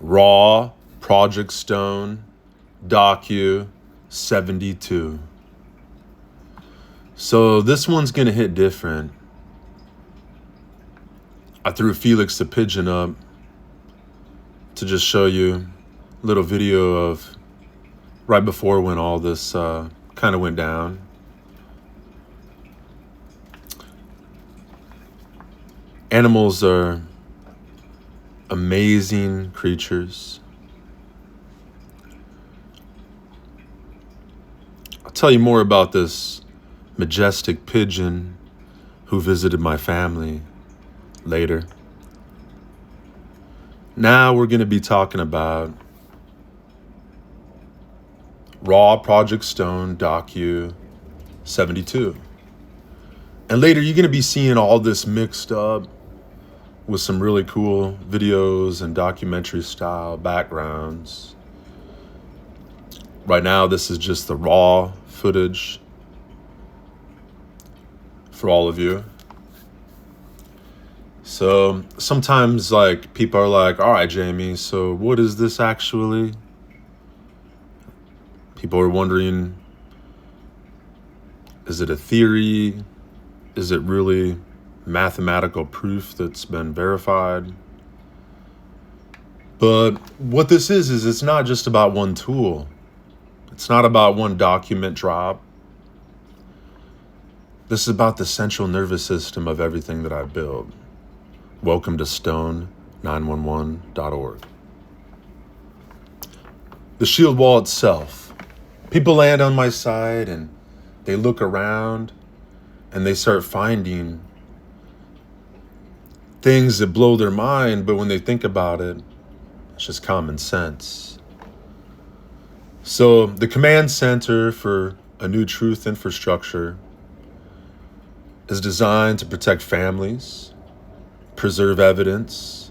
Raw, Project Stone, Docu, 72. So this one's gonna hit different. I threw Felix the Pigeon up to just show you a little video of right before when all this kind of went down. Animals are amazing creatures. I'll tell you more about this majestic pigeon who visited my family later. Now we're going to be talking about Raw, Project Stone, Docu, 72. And later you're going to be seeing all this mixed up with some really cool videos and documentary style backgrounds. Right now, this is just the raw footage for all of you. So sometimes like people are like, all right, Jamie, so what is this actually? People are wondering, is it a theory? Is it really mathematical proof that's been verified? But what this is it's not just about one tool. It's not about one document drop. This is about the central nervous system of everything that I build. Welcome to STONE-911.org. The Shieldwall itself. People land on my site and they look around and they start finding things that blow their mind, but when they think about it, it's just common sense. So the command center for a new truth infrastructure is designed to protect families, preserve evidence,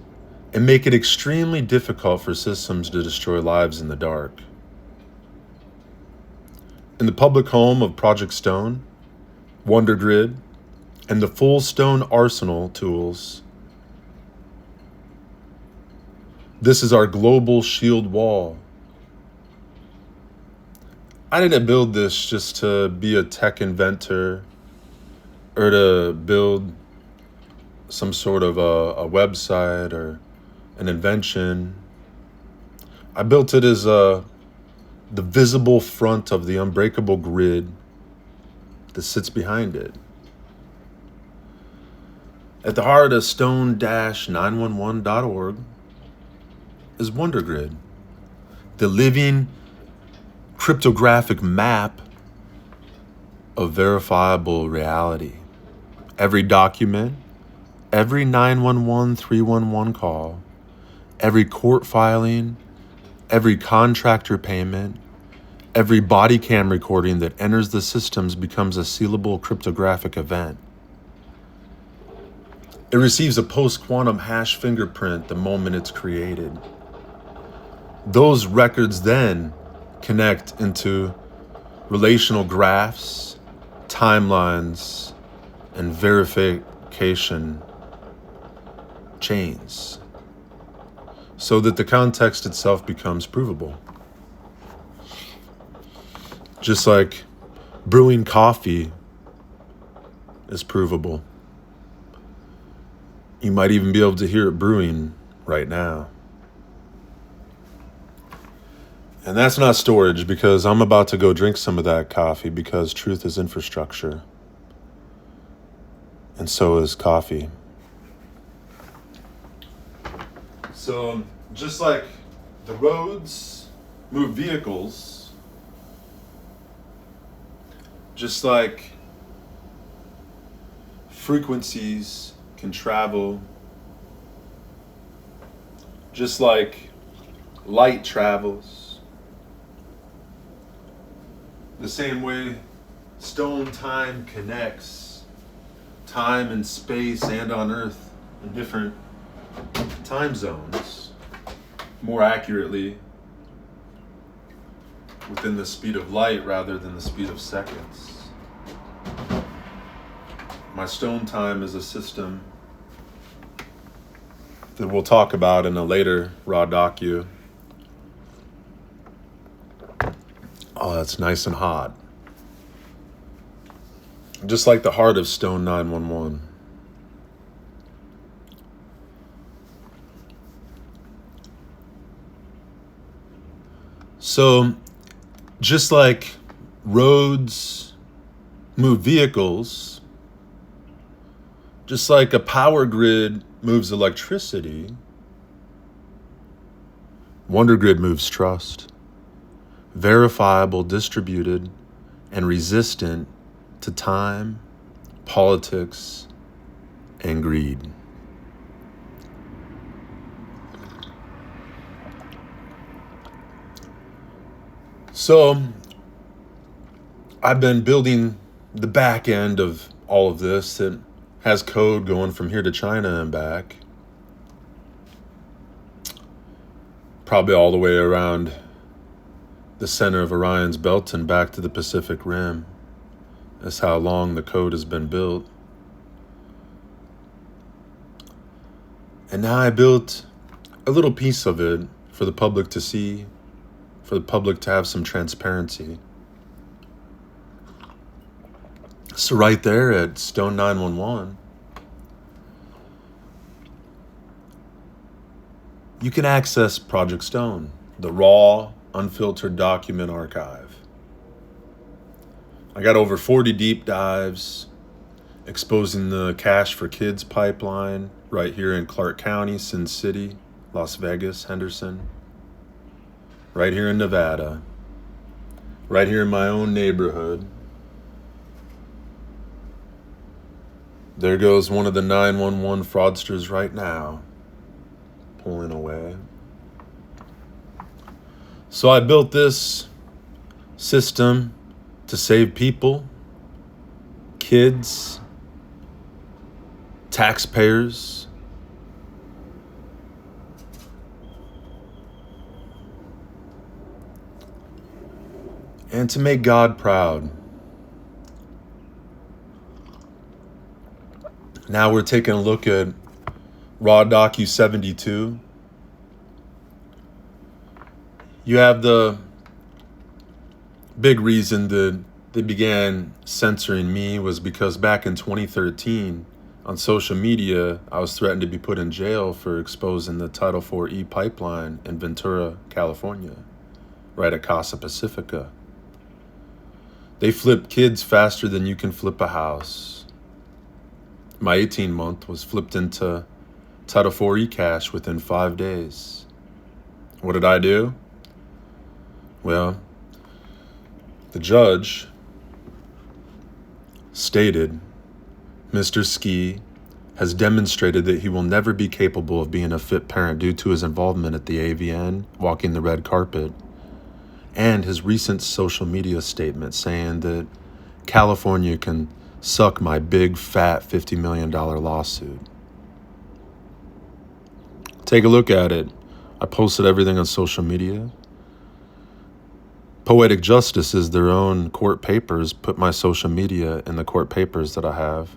and make it extremely difficult for systems to destroy lives in the dark. In the public home of Project Stone, Wonder Grid, and the full Stone arsenal tools, this is our global shield wall. I didn't build this just to be a tech inventor or to build some sort of a website or an invention. I built it as the visible front of the unbreakable grid that sits behind it. At the heart of stone-911.org is Wonder Grid, the living cryptographic map of verifiable reality. Every document, every 911 311 call, every court filing, every contractor payment, every body cam recording that enters the systems becomes a sealable cryptographic event. It receives a post-quantum hash fingerprint the moment it's created. Those records then connect into relational graphs, timelines, and verification chains so that the context itself becomes provable. Just like brewing coffee is provable. You might even be able to hear it brewing right now. And that's not storage, because I'm about to go drink some of that coffee, because truth is infrastructure. And so is coffee. So just like the roads move vehicles, just like frequencies can travel, just like light travels, the same way stone time connects time and space and on Earth in different time zones, more accurately within the speed of light rather than the speed of seconds. My stone time is a system that we'll talk about in a later raw docu. Oh, that's nice and hot. Just like the heart of STONE-911. So, just like roads move vehicles, just like a power grid moves electricity, Wonder Grid moves trust. Verifiable, distributed, and resistant to time, politics, and greed. So, I've been building the back end of all of this that has code going from here to China and back. Probably all the way around the center of Orion's belt and back to the Pacific Rim. That's how long the code has been built. And now I built a little piece of it for the public to see, for the public to have some transparency. So right there at STONE-911, you can access Project Stone, the raw, unfiltered document archive. I got over 40 deep dives exposing the Cash for Kids pipeline right here in Clark County, Sin City, Las Vegas, Henderson. Right here in Nevada. Right here in my own neighborhood. There goes one of the 911 fraudsters right now, pulling away. So I built this system to save people, kids, taxpayers, and to make God proud. Now we're taking a look at Raw Docu 72. You have the big reason that they began censoring me was because back in 2013 on social media, I was threatened to be put in jail for exposing the Title IV pipeline in Ventura, California, right at Casa Pacifica. They flip kids faster than you can flip a house. My 18-month was flipped into Title IV cash within 5 days. What did I do? Well, the judge stated, Mr. Ski has demonstrated that he will never be capable of being a fit parent due to his involvement at the AVN, walking the red carpet, and his recent social media statement saying that California can suck my big, fat $50 million lawsuit. Take a look at it. I posted everything on social media. Poetic Justice is their own court papers. Put my social media in the court papers that I have.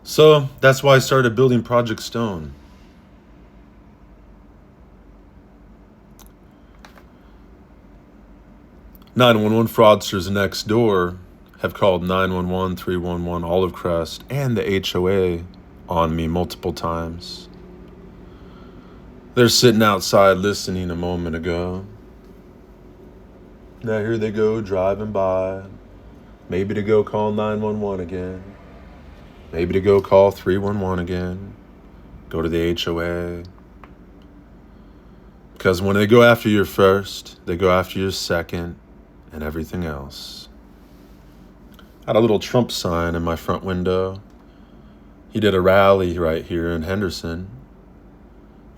So that's why I started building Project Stone. "911 fraudsters next door have called 911, 311, Olive Crest, and the HOA on me multiple times. They're sitting outside listening a moment ago. Now here they go driving by, maybe to go call 911 again, maybe to go call 311 again, go to the HOA. Because when they go after your first, they go after your second, and everything else. I had a little Trump sign in my front window. He did a rally right here in Henderson.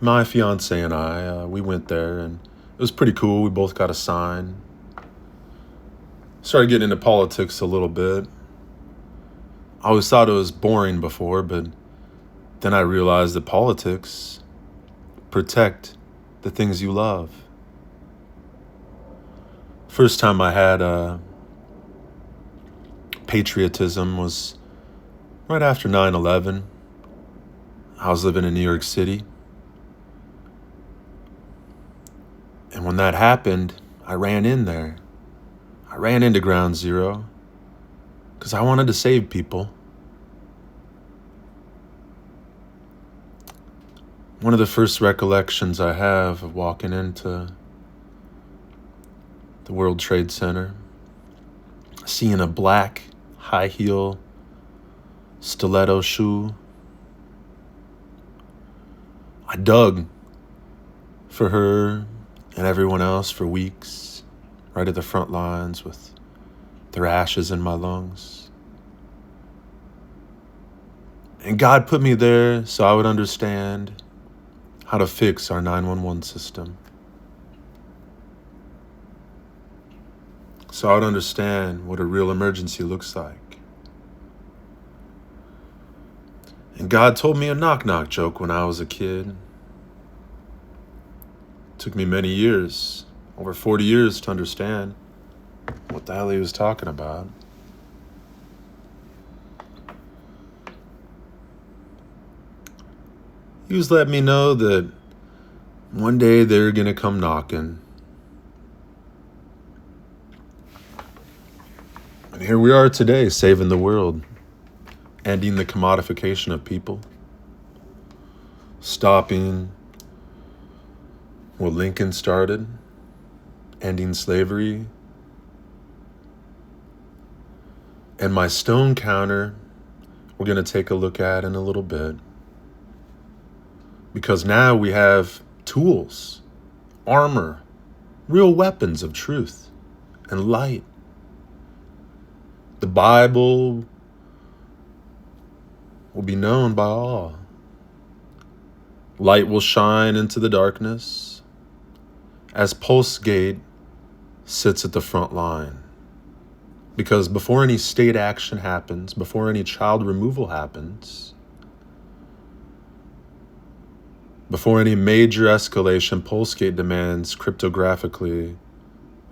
My fiance and I, we went there, and it was pretty cool. We both got a sign. Started getting into politics a little bit. I always thought it was boring before, but then I realized that politics protect the things you love. First time I had patriotism was Right after 9/11, I was living in New York City. And when that happened, I ran in there. I ran into Ground Zero because I wanted to save people. One of the first recollections I have of walking into the World Trade Center, seeing a black high heel stiletto shoe. I dug for her and everyone else for weeks, right at the front lines with their ashes in my lungs. And God put me there so I would understand how to fix our 911 system. So I would understand what a real emergency looks like. And God told me a knock-knock joke when I was a kid. It took me many years, over 40 years, to understand what the hell he was talking about. He was letting me know that one day they're gonna come knocking. And here we are today, saving the world, ending the commodification of people, stopping what Lincoln started, ending slavery. And my stone counter, we're gonna take a look at in a little bit. Because now we have tools, armor, real weapons of truth and light. The Bible will be known by all. Light will shine into the darkness as Pulse Gate sits at the front line. Because before any state action happens, before any child removal happens, before any major escalation, Pulsegate demands cryptographically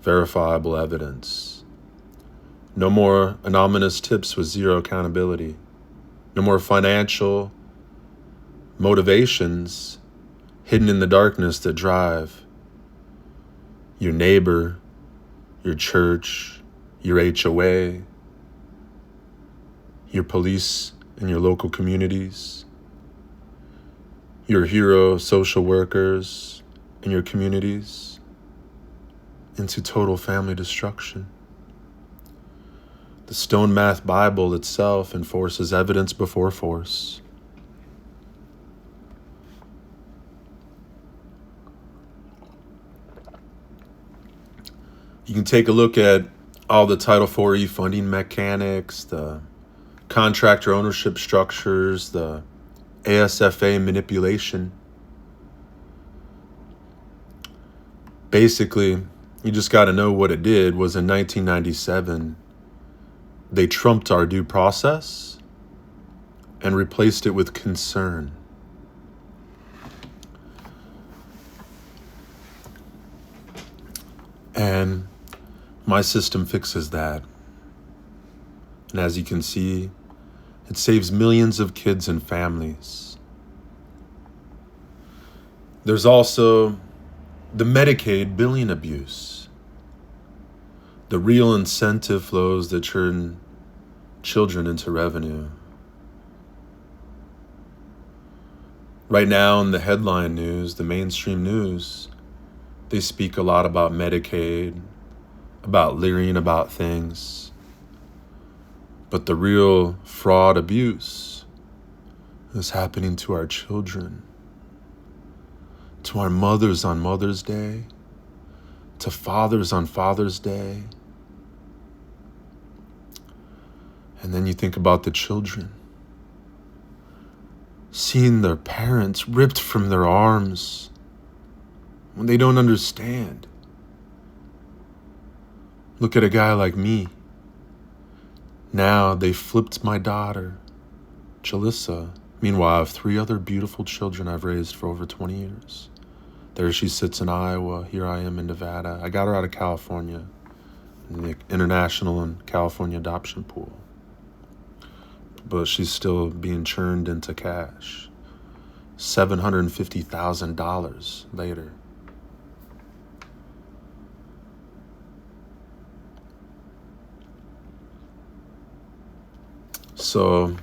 verifiable evidence. No more anonymous tips with zero accountability. No more financial motivations hidden in the darkness that drive your neighbor, your church, your HOA, your police in your local communities, your hero social workers in your communities, into total family destruction. The Stone Math Bible itself enforces evidence before force. You can take a look at all the Title IV funding mechanics, the contractor ownership structures, the ASFA manipulation. Basically, you just got to know what it did was in 1997, they trumped our due process and replaced it with concern. And my system fixes that. And as you can see, it saves millions of kids and families. There's also the Medicaid billing abuse, the real incentive flows that turn children into revenue. Right now in the headline news, the mainstream news, they speak a lot about Medicaid, about leering about things. But the real fraud abuse is happening to our children, to our mothers on Mother's Day, to fathers on Father's Day. And then you think about the children, seeing their parents ripped from their arms when they don't understand. Look at a guy like me. Now they flipped my daughter, Jalissa. Meanwhile, I have 3 other beautiful children I've raised for over 20 years. There she sits in Iowa. Here I am in Nevada. I got her out of California, in the International and California Adoption Pool. but she's still being churned into cash. $750,000 later. So,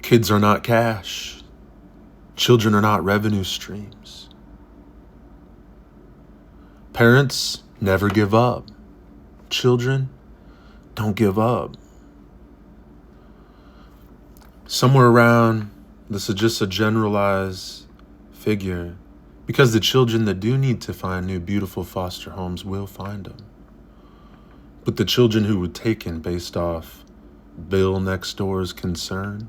kids are not cash. Children are not revenue streams. Parents never give up. Children don't give up. Somewhere around, this is just a generalized figure, because the children that do need to find new beautiful foster homes will find them. But the children who were taken based off Bill next door's concern,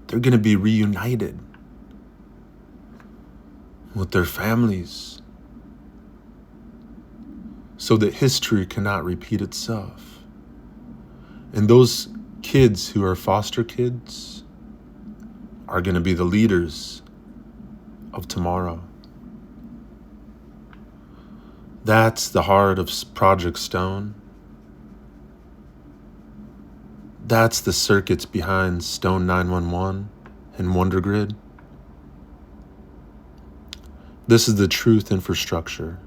they're going to be reunited with their families so that history cannot repeat itself. And those kids who are foster kids are going to be the leaders of tomorrow. That's the heart of Project Stone. That's the circuits behind STONE-911 and Wonder Grid. This is the truth infrastructure.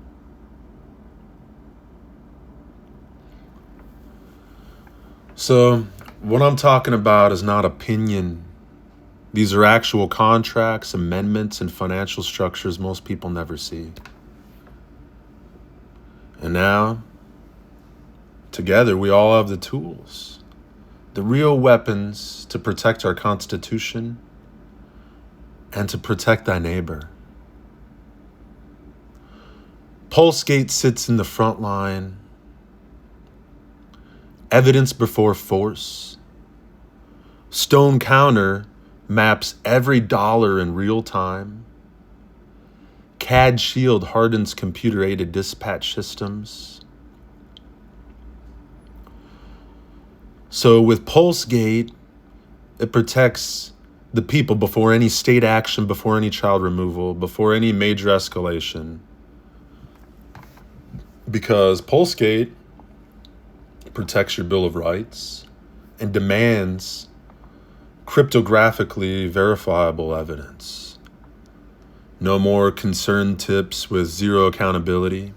So, what I'm talking about is not opinion. These are actual contracts, amendments, and financial structures most people never see. And now, together, we all have the tools, the real weapons to protect our Constitution and to protect thy neighbor. PulseGate sits in the front line. Evidence before force. Stone Counter maps every dollar in real time. CAD Shield hardens computer-aided dispatch systems. So with PulseGate, it protects the people before any state action, before any child removal, before any major escalation. Because PulseGate protects your Bill of Rights and demands cryptographically verifiable evidence. No more concerned tips with zero accountability.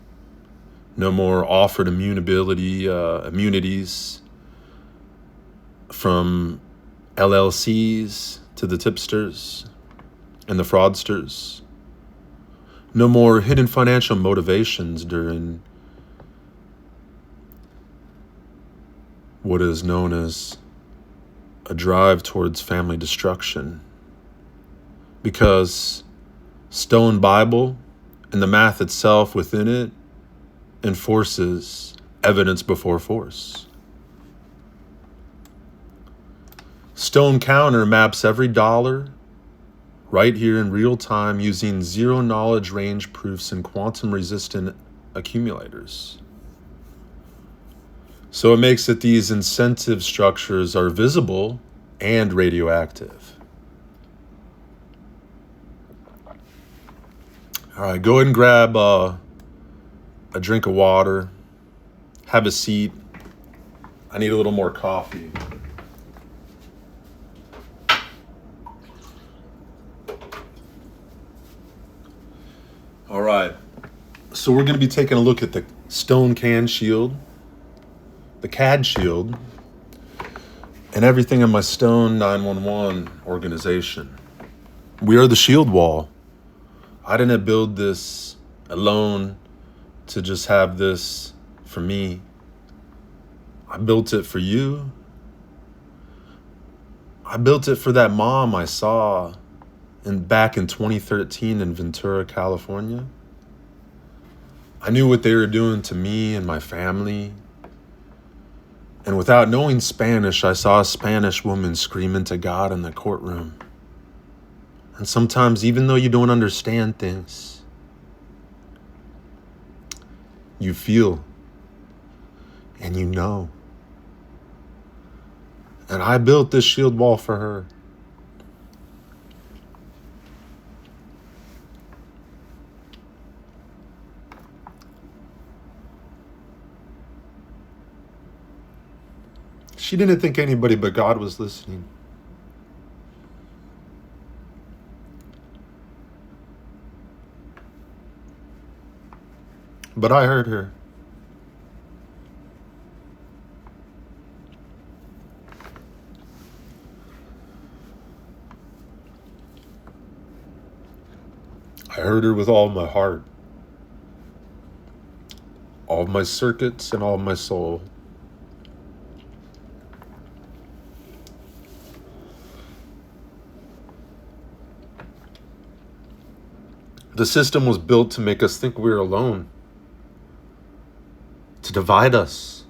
No more offered immunities from LLCs to the tipsters and the fraudsters. No more hidden financial motivations during what is known as a drive towards family destruction. Because Stone Bible and the math itself within it enforces evidence before force. Stone Counter maps every dollar right here in real time using zero knowledge range proofs and quantum resistant accumulators. So it makes it these incentive structures are visible and radioactive. All right, go ahead and grab a drink of water. Have a seat. I need a little more coffee. All right, so we're going to be taking a look at the Stone Can Shield, the CAD Shield, and everything in my STONE-911 organization. We are the Shieldwall. I didn't build this alone to just have this for me. I built it for you. I built it for that mom I saw back in 2013 in Ventura, California. I knew what they were doing to me and my family. And without knowing Spanish, I saw a Spanish woman screaming to God in the courtroom. And sometimes, even though you don't understand things, you feel and you know. And I built this shield wall for her. She didn't think anybody but God was listening. But I heard her. I heard her with all my heart, all of my circuits, and all of my soul. The system was built to make us think we were alone, to divide us.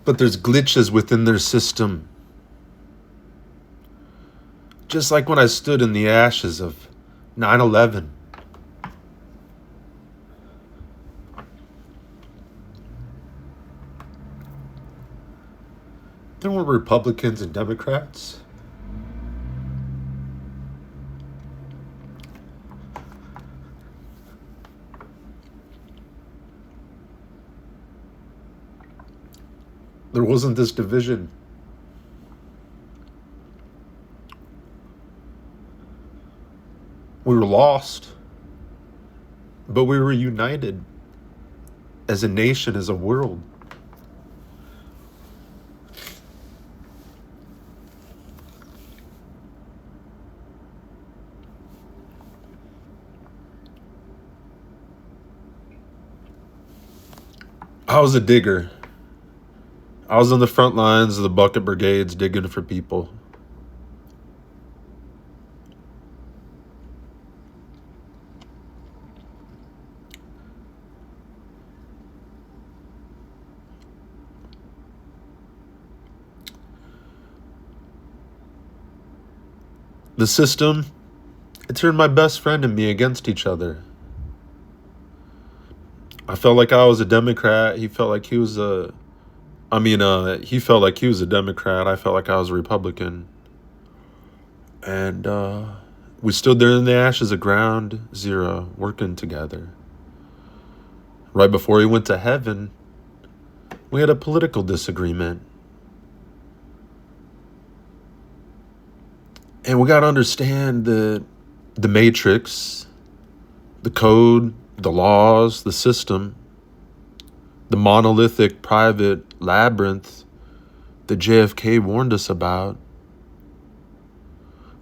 But there's glitches within their system. Just like when I stood in the ashes of 9/11. There were Republicans and Democrats. There wasn't this division. We were lost, but we were united as a nation, as a world. I was a digger. I was on the front lines of the bucket brigades digging for people. The system, it turned my best friend and me against each other. I felt like I was a Democrat. He felt like he was he felt like he was a Democrat. I felt like I was a Republican. And we stood there in the ashes of ground zero, working together. Right before he went to heaven, we had a political disagreement. And we got to understand the matrix, the code, the laws, the system, the monolithic private labyrinth that JFK warned us about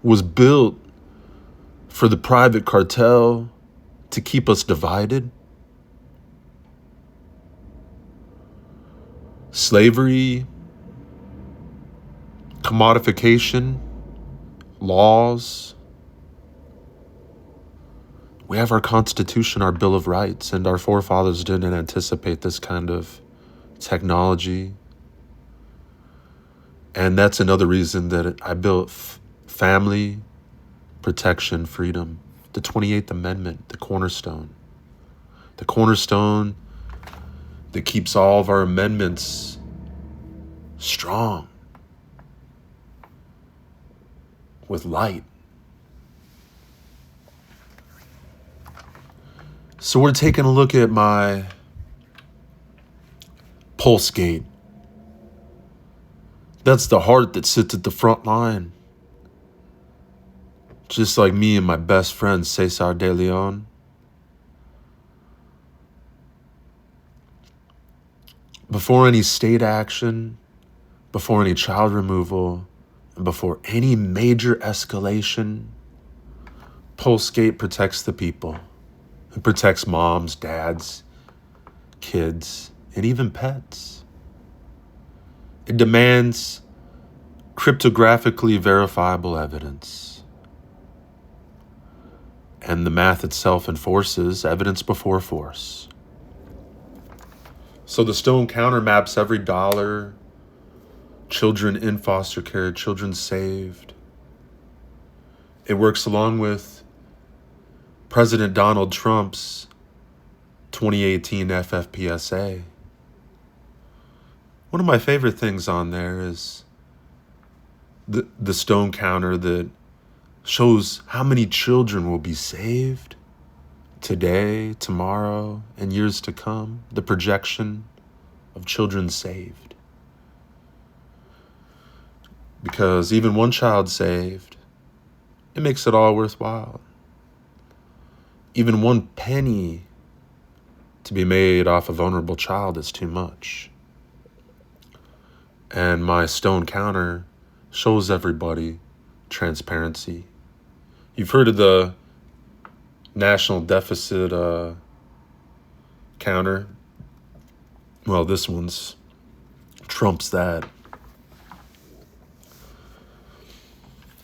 was built for the private cartel to keep us divided. Slavery, commodification, laws. We have our Constitution, our Bill of Rights, and our forefathers didn't anticipate this kind of technology. And that's another reason that I built family, protection, freedom, the 28th Amendment, the cornerstone that keeps all of our amendments strong with light. So we're taking a look at my pulse gate. That's the heart that sits at the front line. Just like me and my best friend, Cesar de Leon. Before any state action, before any child removal, and before any major escalation, pulse gate protects the people. It protects moms, dads, kids, and even pets. It demands cryptographically verifiable evidence. And the math itself enforces evidence before force. So the stone counter maps every dollar, children in foster care, children saved. It works along with President Donald Trump's 2018 FFPSA. One of my favorite things on there is the stone counter that shows how many children will be saved today, tomorrow, and years to come. The projection of children saved. Because even one child saved, it makes it all worthwhile. Even one penny to be made off a vulnerable child is too much. And my stone counter shows everybody transparency. You've heard of the national deficit counter. Well, this one's trumps that.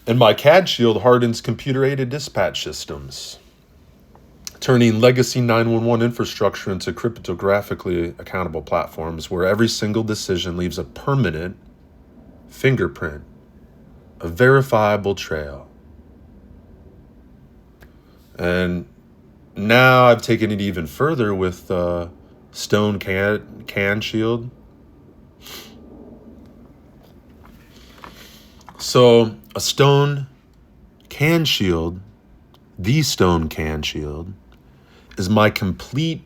And my CAD Shield hardens computer-aided dispatch systems, turning legacy 911 infrastructure into cryptographically accountable platforms where every single decision leaves a permanent fingerprint, a verifiable trail. And now I've taken it even further with Stone Can Shield. So a Stone Can Shield, the Stone Can Shield, is my complete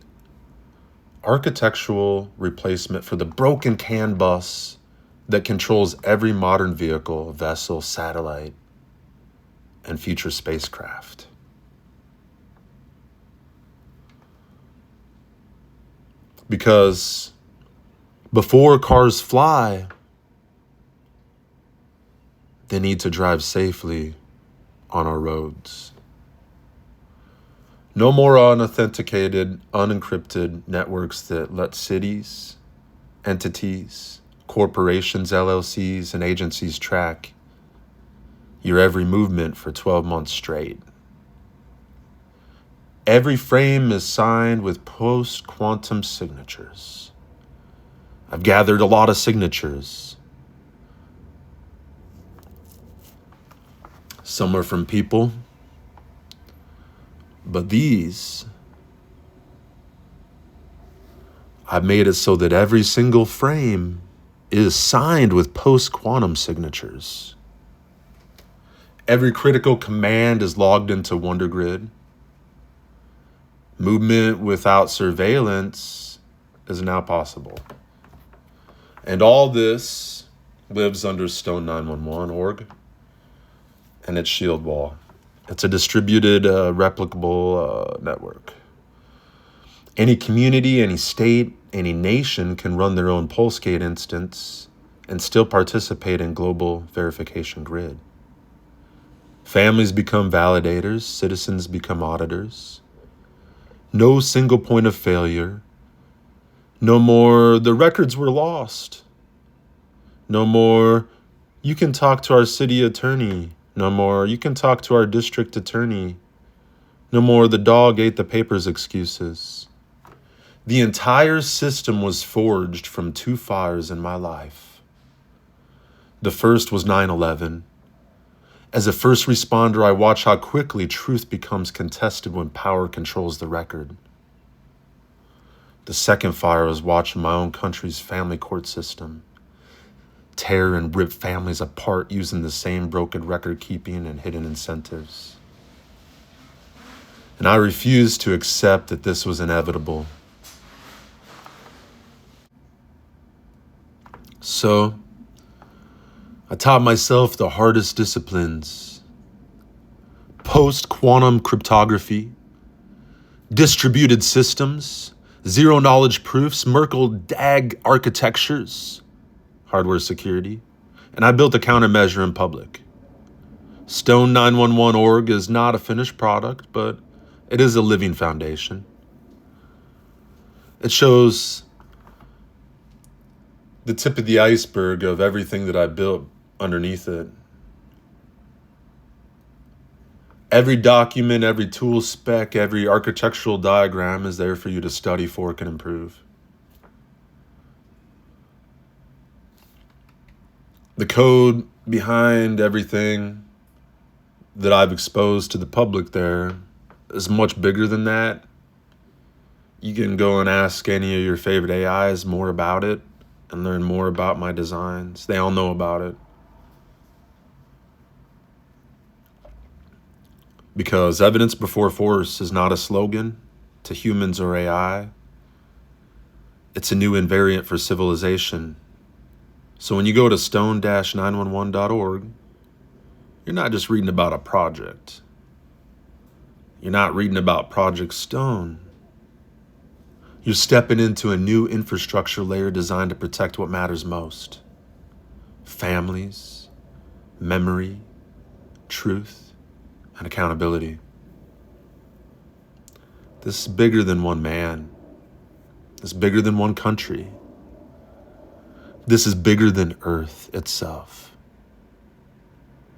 architectural replacement for the broken CAN bus that controls every modern vehicle, vessel, satellite, and future spacecraft. Because before cars fly, they need to drive safely on our roads. No more unauthenticated, unencrypted networks that let cities, entities, corporations, LLCs, and agencies track your every movement for 12 months straight. Every frame is signed with post-quantum signatures. I've gathered a lot of signatures. Some are from people, but these, I've made it so that every single frame is signed with post-quantum signatures. Every critical command is logged into WonderGrid. Movement without surveillance is now possible. And all this lives under STONE-911 org and its Shieldwall. It's a distributed, replicable network. Any community, any state, any nation can run their own Pulsegate instance and still participate in global verification grid. Families become validators, citizens become auditors. No single point of failure. No more, the records were lost. No more, you can talk to our city attorney. No more, you can talk to our district attorney. No more, the dog ate the papers excuses. The entire system was forged from two fires in my life. The first was 9/11. As a first responder, I watch how quickly truth becomes contested when power controls the record. The second fire was watching my own country's family court system tear and rip families apart using the same broken record keeping and hidden incentives. And I refused to accept that this was inevitable. So, I taught myself the hardest disciplines: post-quantum cryptography, distributed systems, zero-knowledge proofs, Merkle-DAG architectures, hardware security, and I built a countermeasure in public. STONE-911 org is not a finished product, but it is a living foundation. It shows the tip of the iceberg of everything that I built underneath it. Every document, every tool spec, every architectural diagram is there for you to study, fork, and improve. The code behind everything that I've exposed to the public there is much bigger than that. You can go and ask any of your favorite AIs more about it and learn more about my designs. They all know about it. Because evidence before force is not a slogan to humans or AI. It's a new invariant for civilization. So when you go to stone-911.org, you're not just reading about a project. You're not reading about Project Stone. You're stepping into a new infrastructure layer designed to protect what matters most: families, memory, truth, and accountability. This is bigger than one man. This is bigger than one country. This is bigger than Earth itself.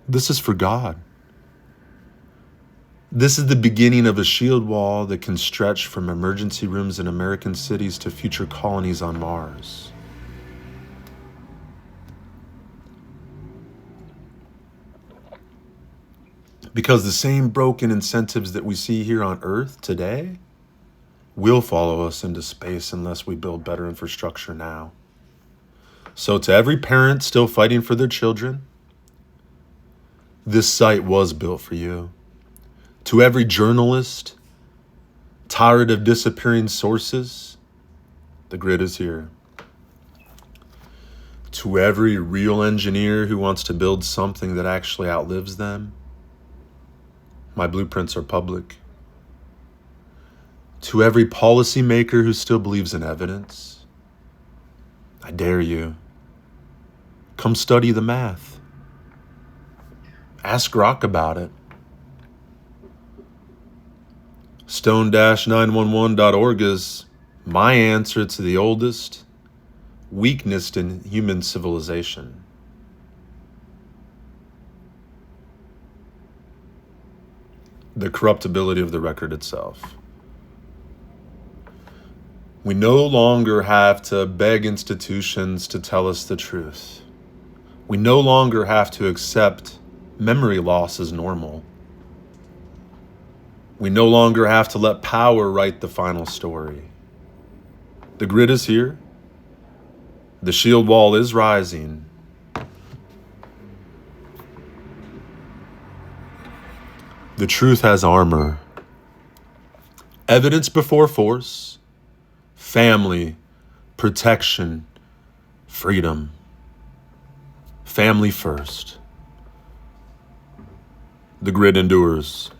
This is for God. This is the beginning of a shield wall that can stretch from emergency rooms in American cities to future colonies on Mars. Because the same broken incentives that we see here on Earth today will follow us into space unless we build better infrastructure now. So to every parent still fighting for their children, this site was built for you. To every journalist tired of disappearing sources, the grid is here. To every real engineer who wants to build something that actually outlives them, my blueprints are public. To every policymaker who still believes in evidence, I dare you. Come study the math. Ask Grok about it. Stone-911.org is my answer to the oldest weakness in human civilization. The corruptibility of the record itself. We no longer have to beg institutions to tell us the truth. We no longer have to accept memory loss as normal. We no longer have to let power write the final story. The grid is here. The shield wall is rising. The truth has armor. Evidence before force. Family, protection, freedom. Family first. The grid endures.